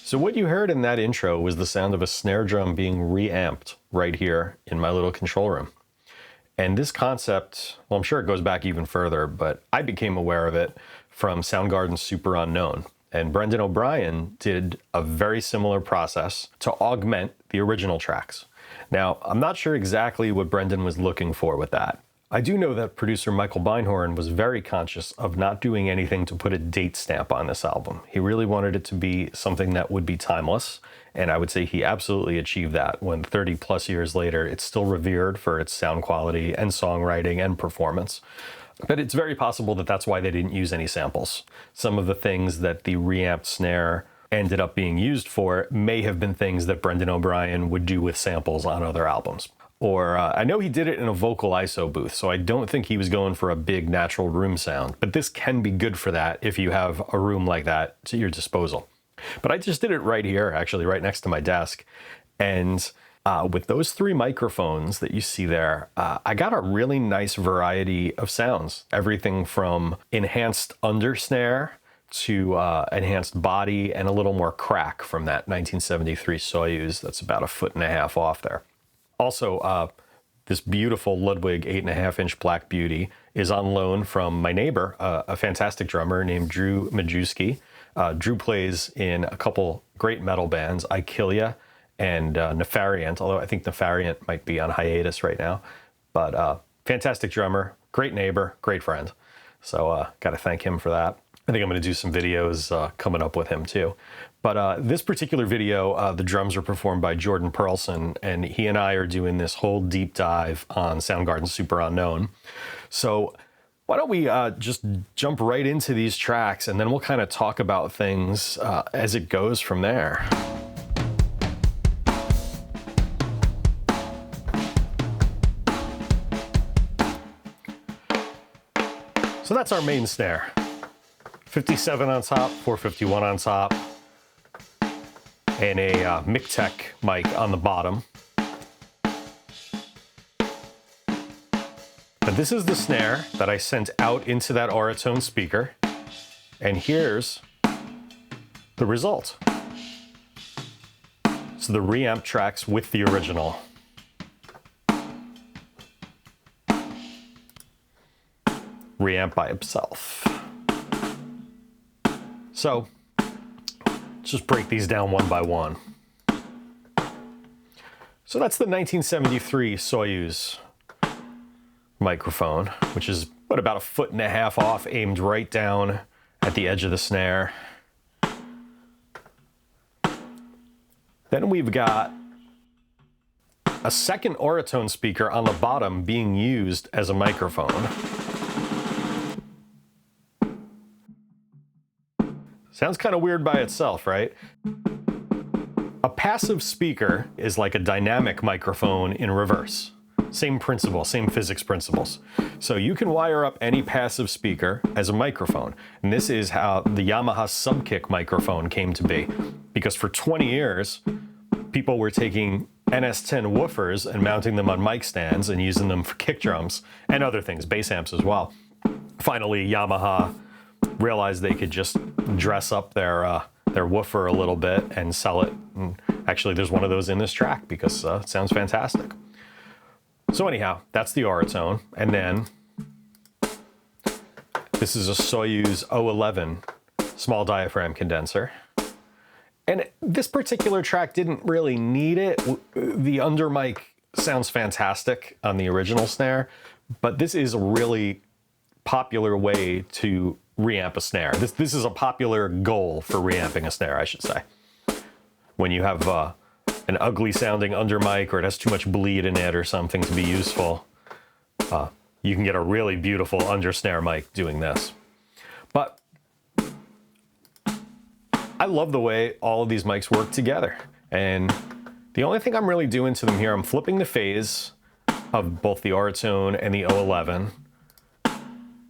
So what you heard in that intro was the sound of a snare drum being reamped right here in my little control room. And this concept, well, I'm sure it goes back even further, but I became aware of it from Soundgarden's Superunknown. And Brendan O'Brien did a very similar process to augment the original tracks. Now, I'm not sure exactly what Brendan was looking for with that. I do know that producer Michael Beinhorn was very conscious of not doing anything to put a date stamp on this album. He really wanted it to be something that would be timeless, and I would say he absolutely achieved that when 30 plus years later, it's still revered for its sound quality and songwriting and performance. But it's very possible that that's why they didn't use any samples. Some of the things that the reamped snare ended up being used for may have been things that Brendan O'Brien would do with samples on other albums. Or I know he did it in a vocal ISO booth, so I don't think he was going for a big natural room sound, but this can be good for that if you have a room like that to your disposal. But I just did it right here, actually right next to my desk. And with those three microphones that you see there, I got a really nice variety of sounds. Everything from enhanced under snare to enhanced body and a little more crack from that 1973 Soyuz that's about 1.5 feet off there. Also, this beautiful Ludwig 8.5-inch Black Beauty is on loan from my neighbor, a fantastic drummer named Drew Majewski. Drew plays in a couple great metal bands, I Kill Ya and Nefariant, although I think Nefariant might be on hiatus right now. But fantastic drummer, great neighbor, great friend. So got to thank him for that. I think I'm going to do some videos coming up with him too. But this particular video, the drums are performed by Jordan Perlson, and he and I are doing this whole deep dive on Soundgarden's Superunknown. So why don't we just jump right into these tracks, and then we'll kind of talk about things as it goes from there. So that's our main snare. 57 on top, 451 on top, and a MicTech mic on the bottom. But this is the snare that I sent out into that Auratone speaker, and here's the result. So the reamp tracks with the original. Reamp by itself. So, let's just break these down one by one. So that's the 1973 Soyuz microphone, which is about 1.5 feet off, aimed right down at the edge of the snare. Then we've got a second Auratone speaker on the bottom being used as a microphone. Sounds kind of weird by itself, right? A passive speaker is like a dynamic microphone in reverse. Same principle, same physics principles. So you can wire up any passive speaker as a microphone. And this is how the Yamaha Subkick microphone came to be. Because for 20 years, people were taking NS10 woofers and mounting them on mic stands and using them for kick drums and other things, bass amps as well. Finally, Yamaha realized they could just dress up their woofer a little bit and sell it. And actually, there's one of those in this track because it sounds fantastic. So anyhow, that's the Auratone. And then this is a Soyuz 011 small diaphragm condenser. And this particular track didn't really need it. The under mic sounds fantastic on the original snare, but this is a really popular way to reamp a snare. This is a popular goal for reamping a snare, I should say. When you have an ugly sounding under mic, or it has too much bleed in it or something to be useful, you can get a really beautiful under snare mic doing this. But I love the way all of these mics work together. And the only thing I'm really doing to them here, I'm flipping the phase of both the Auratone and the 011.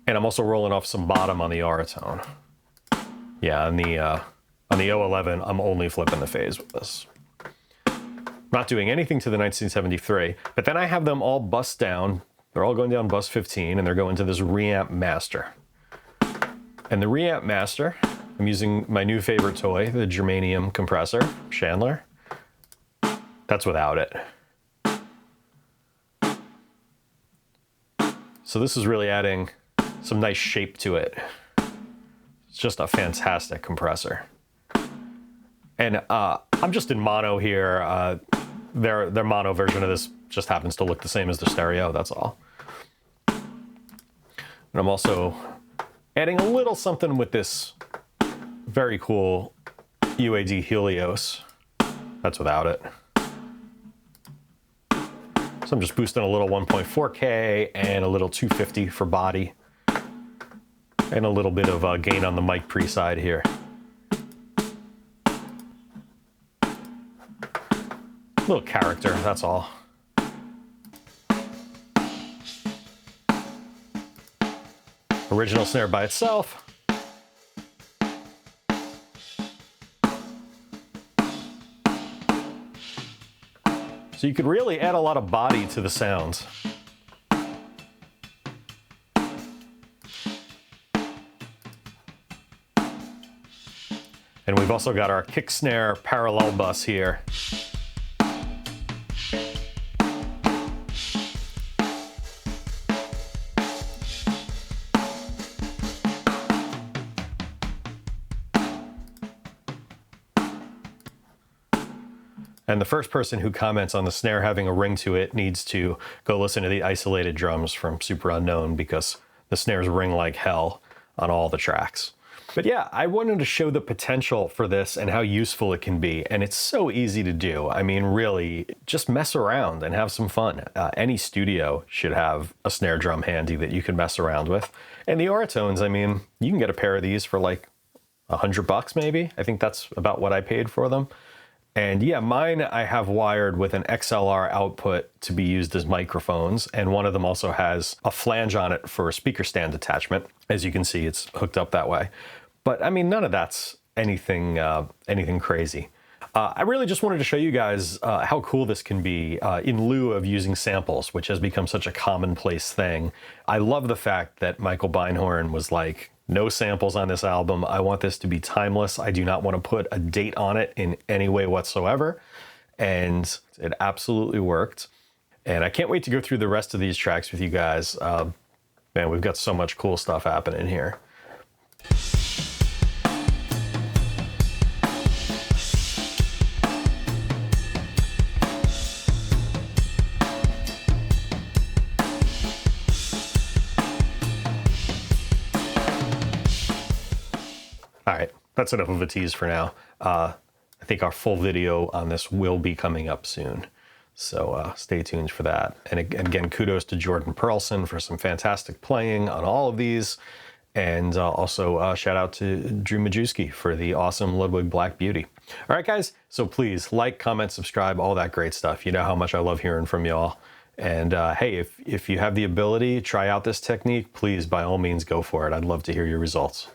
And I'm also rolling off some bottom on the Auratone. Yeah, on the 011, I'm only flipping the phase with this. Not doing anything to the 1973, but then I have them all bust down. They're all going down bus 15, and they're going to this reamp master. And the reamp master I'm using my new favorite toy, the germanium compressor, Chandler. That's without it. So this is really adding some nice shape to it. It's just a fantastic compressor. And I'm just in mono here. Their mono version of this just happens to look the same as the stereo, that's all. And I'm also adding a little something with this very cool UAD Helios. That's without it. So I'm just boosting a little 1.4K and a little 250 for body. And a little bit of gain on the mic pre-side here. Little character, that's all. Original snare by itself. So you could really add a lot of body to the sounds. And we've also got our kick snare parallel bus here. And the first person who comments on the snare having a ring to it needs to go listen to the isolated drums from Superunknown, because the snares ring like hell on all the tracks. But yeah, I wanted to show the potential for this and how useful it can be. And it's so easy to do. I mean, really, just mess around and have some fun. Any studio should have a snare drum handy that you can mess around with. And the Auratones, I mean, you can get a pair of these for like $100 maybe. I think that's about what I paid for them. And yeah, mine I have wired with an XLR output to be used as microphones, and one of them also has a flange on it for a speaker stand attachment. As you can see, it's hooked up that way. But I mean, none of that's anything crazy. I really just wanted to show you guys how cool this can be in lieu of using samples, which has become such a commonplace thing. I love the fact that Michael Beinhorn was like, no samples on this album. I want this to be timeless. I do not want to put a date on it in any way whatsoever. And it absolutely worked. And I can't wait to go through the rest of these tracks with you guys. Man, we've got so much cool stuff happening here. All right, that's enough of a tease for now. I think our full video on this will be coming up soon. So stay tuned for that. And again, kudos to Jordan Perlson for some fantastic playing on all of these. And also shout out to Drew Majewski for the awesome Ludwig Black Beauty. All right, guys, so please like, comment, subscribe, all that great stuff. You know how much I love hearing from y'all. And hey, if you have the ability, try out this technique, please, by all means, go for it. I'd love to hear your results.